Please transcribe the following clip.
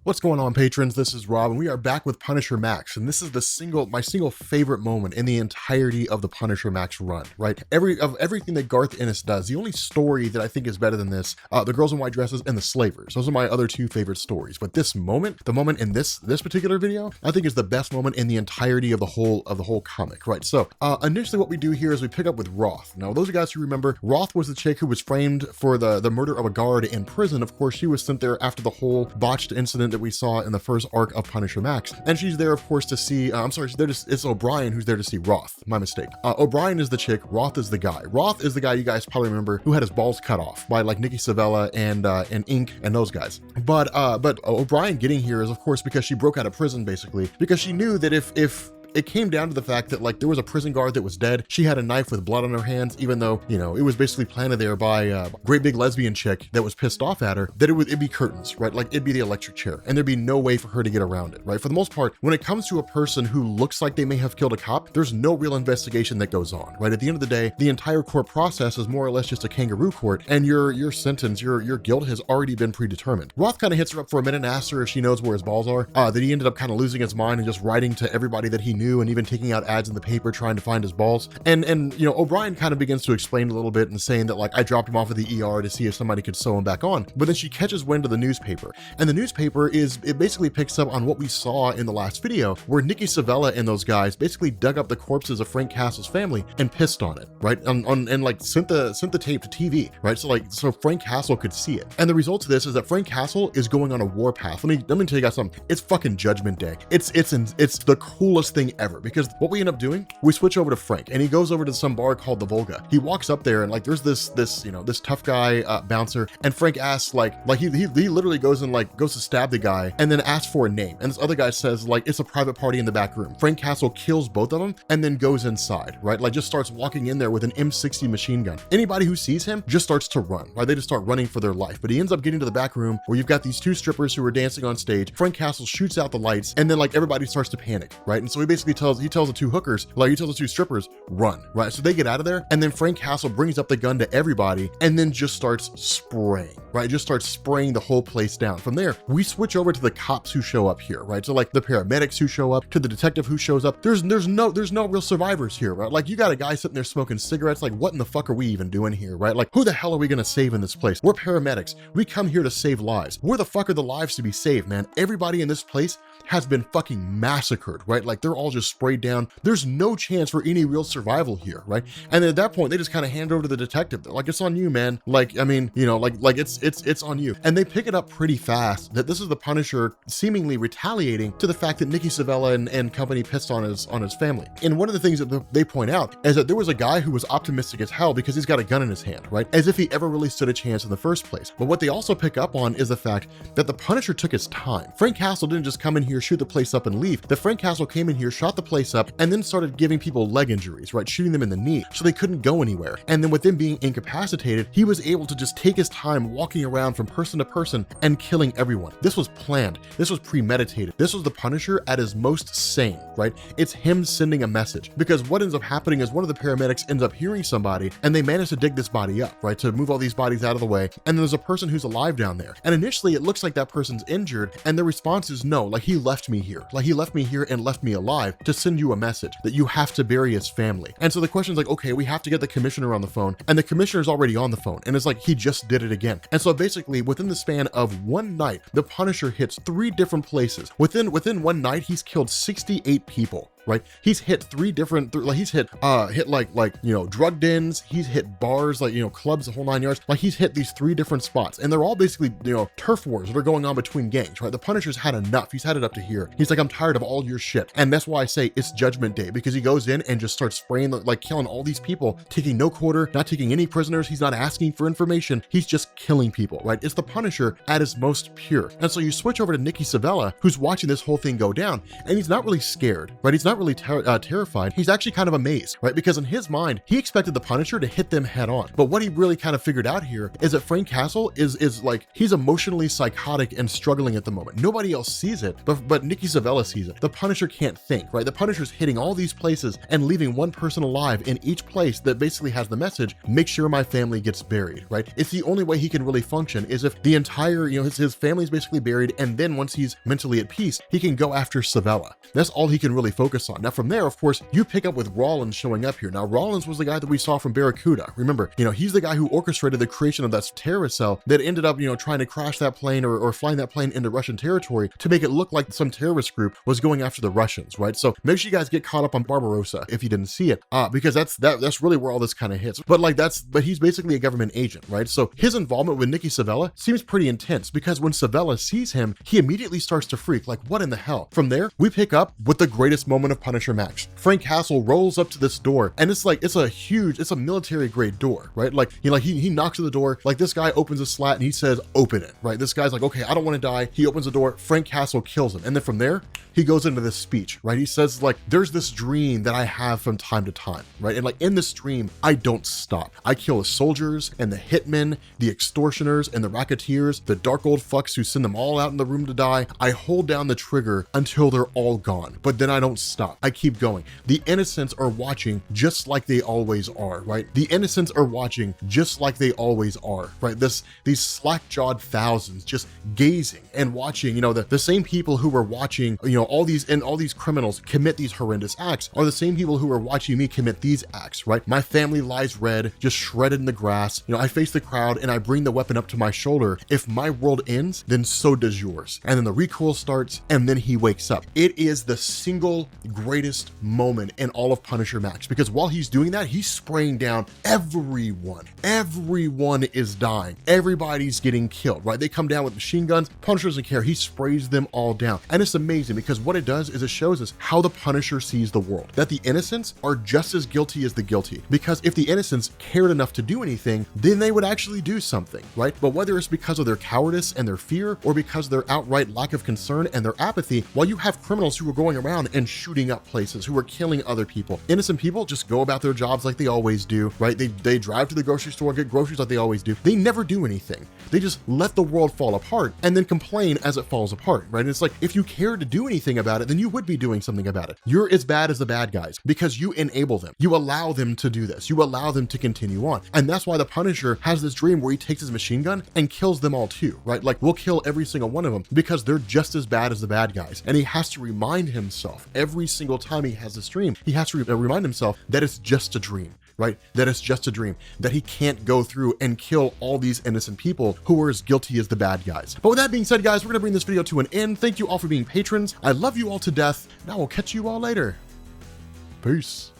What's going on, patrons? This is Rob, and we are back with Punisher Max, and this is my single favorite moment in the entirety of the Punisher Max run, right? Everything that Garth Ennis does, the only story that I think is better than this, the girls in white dresses and the slavers, those are my other two favorite stories. But this moment, the moment in this particular video, I think is the best moment in the entirety of the whole comic, right? So initially what we do here is we pick up with Roth. Now, those of you guys who remember, Roth was the chick who was framed for the murder of a guard in prison. Of course, she was sent there after the whole botched incident that we saw in the first arc of Punisher Max. And she's there, of course, to see, it's O'Brien who's there to see Roth. My mistake. O'Brien is the chick, Roth is the guy. Roth is the guy you guys probably remember who had his balls cut off by like Nikki Savella and Ink and those guys. But O'Brien getting here is, of course, because she broke out of prison, basically, because she knew that if it came down to the fact that like there was a prison guard that was dead. She had a knife with blood on her hands, even though, you know, it was basically planted there by a great big lesbian chick that was pissed off at her, that it'd be curtains, right? Like it'd be the electric chair and there'd be no way for her to get around it, right? For the most part, when it comes to a person who looks like they may have killed a cop, there's no real investigation that goes on, right? At the end of the day, the entire court process is more or less just a kangaroo court, and your sentence, your guilt has already been predetermined. Roth kind of hits her up for a minute and asks her if she knows where his balls are. That he ended up kind of losing his mind and just writing to everybody that he knew and even taking out ads in the paper trying to find his balls. And you know, O'Brien kind of begins to explain a little bit and saying that like, I dropped him off at the ER to see if somebody could sew him back on. But then she catches wind of the newspaper, and the newspaper it basically picks up on what we saw in the last video, where Nikki Savella and those guys basically dug up the corpses of Frank Castle's family and pissed on it, right? And like sent the tape to TV, right? So Frank Castle could see it. And the result of this is that Frank Castle is going on a warpath. Let me tell you guys something. It's fucking Judgment Day. It's the coolest thing ever, because what we end up doing, we switch over to Frank, and he goes over to some bar called the Volga. He walks up there, and like there's this tough guy bouncer, and Frank asks like he literally goes to stab the guy and then asks for a name, and this other guy says like it's a private party in the back room. Frank Castle kills both of them and then goes inside, right? Like just starts walking in there with an M60 machine gun. Anybody who sees him just starts to run, right? They just start running for their life. But he ends up getting to the back room where you've got these two strippers who are dancing on stage. Frank Castle shoots out the lights, and then like everybody starts to panic, right? And so he basically tells the two strippers, run, right? So they get out of there, and then Frank Castle brings up the gun to everybody and then just starts spraying, right? Just starts spraying the whole place down. From there, we switch over to the cops who show up here, right? So like the paramedics who show up, to the detective who shows up. There's no real survivors here, right? Like you got a guy sitting there smoking cigarettes. Like what in the fuck are we even doing here, right? Like who the hell are we gonna save in this place? We're paramedics. We come here to save lives. Where the fuck are the lives to be saved, man? Everybody in this place has been fucking massacred, right? Like they're all just sprayed down. There's no chance for any real survival here, right? And then at that point, they just kind of hand over to the detective. They're like, it's on you, man. Like, I mean, you know, like it's on you. And they pick it up pretty fast that this is the Punisher seemingly retaliating to the fact that Nikki Savella and company pissed on his family. And one of the things that they point out is that there was a guy who was optimistic as hell because he's got a gun in his hand, right? As if he ever really stood a chance in the first place. But what they also pick up on is the fact that the Punisher took his time. Frank Castle didn't just come in here, shoot the place up and leave. The Frank Castle came in here, shot the place up, and then started giving people leg injuries, right? Shooting them in the knee so they couldn't go anywhere. And then with them being incapacitated, he was able to just take his time walking around from person to person and killing everyone. This was planned. This was premeditated. This was the Punisher at his most sane, right? It's him sending a message, because what ends up happening is one of the paramedics ends up hearing somebody, and they manage to dig this body up, right? To move all these bodies out of the way. And then there's a person who's alive down there. And initially it looks like that person's injured, and the response is no, like he left me here. Like he left me here and left me alive to send you a message that you have to bury his family. And so the question's like, okay, we have to get the commissioner on the phone, and the commissioner's already on the phone, and it's like he just did it again. And so basically within the span of one night, the Punisher hits 3 different places. Within one night, he's killed 68 people. Right? He's hit 3 different, like he's hit drug dens, he's hit bars, like, clubs, the whole 9 yards. Like he's hit these 3 different spots, and they're all basically, turf wars that are going on between gangs, right? The Punisher's had enough. He's had it up to here. He's like, I'm tired of all your shit. And that's why I say it's Judgment Day, because he goes in and just starts spraying, like killing all these people, taking no quarter, not taking any prisoners. He's not asking for information. He's just killing people, right? It's the Punisher at his most pure. And so you switch over to Nikki Savella, who's watching this whole thing go down, and he's not really scared, right? He's not not really terrified. He's actually kind of amazed, right? Because in his mind, he expected the Punisher to hit them head on. But what he really kind of figured out here is that Frank Castle is like, he's emotionally psychotic and struggling at the moment. Nobody else sees it, but Nikki Savella sees it. The Punisher can't think, right? The Punisher's hitting all these places and leaving one person alive in each place that basically has the message, make sure my family gets buried, right? It's the only way he can really function is if the entire, his family's basically buried, and then once he's mentally at peace, he can go after Savella. That's all he can really focus on. Now from there, of course, you pick up with Rollins showing up here. Now Rollins was the guy that we saw from Barracuda. Remember, he's the guy who orchestrated the creation of that terrorist cell that ended up, trying to crash that plane or flying that plane into Russian territory to make it look like some terrorist group was going after the Russians, right? So make sure you guys get caught up on Barbarossa if you didn't see it, because that's really where all this kind of hits. But he's basically a government agent, right? So his involvement with Nikki Savella seems pretty intense because when Savella sees him, he immediately starts to freak, like what in the hell? From there, we pick up with the greatest moment of Punisher Max. Frank Castle rolls up to this door, and it's a military grade door, right? He knocks on the door, like this guy opens a slat and he says, open it, right? This guy's like, okay, I don't want to die. He opens the door, Frank Castle kills him. And then from there, he goes into this speech, right? He says like, there's this dream that I have from time to time, right? And like in this dream, I don't stop. I kill the soldiers and the hitmen, the extortioners and the racketeers, the dark old fucks who send them all out in the room to die. I hold down the trigger until they're all gone, but then I don't stop. I keep going. The innocents are watching just like they always are, right? The innocents are watching just like they always are, right? These slack-jawed thousands just gazing and watching, the same people who were watching, all these criminals commit these horrendous acts are the same people who are watching me commit these acts, right? My family lies red, just shredded in the grass. I face the crowd and I bring the weapon up to my shoulder. If my world ends, then so does yours. And then the recoil starts and then he wakes up. It is the single greatest moment in all of Punisher Max, because while he's doing that, he's spraying down everyone. Everyone is dying. Everybody's getting killed, right? They come down with machine guns. Punisher doesn't care. He sprays them all down. And it's amazing because what it does is it shows us how the Punisher sees the world, that the innocents are just as guilty as the guilty. Because if the innocents cared enough to do anything, then they would actually do something, right? But whether it's because of their cowardice and their fear, or because of their outright lack of concern and their apathy, while you have criminals who are going around and shooting up places, who are killing other people, innocent people just go about their jobs like they always do, right? They drive to the grocery store, get groceries like they always do. They never do anything. They just let the world fall apart and then complain as it falls apart, right? And it's like, if you cared to do anything about it, then you would be doing something about it. You're as bad as the bad guys because you enable them. You allow them to do this. You allow them to continue on. And that's why the Punisher has this dream where he takes his machine gun and kills them all too, right? Like, we'll kill every single one of them because they're just as bad as the bad guys. And he has to remind himself every single time he has this dream, he has to remind himself that it's just a dream, right? That it's just a dream, that he can't go through and kill all these innocent people who are as guilty as the bad guys. But with that being said, guys, we're gonna bring this video to an end. Thank you all for being patrons. I love you all to death, and I will catch you all later. Peace.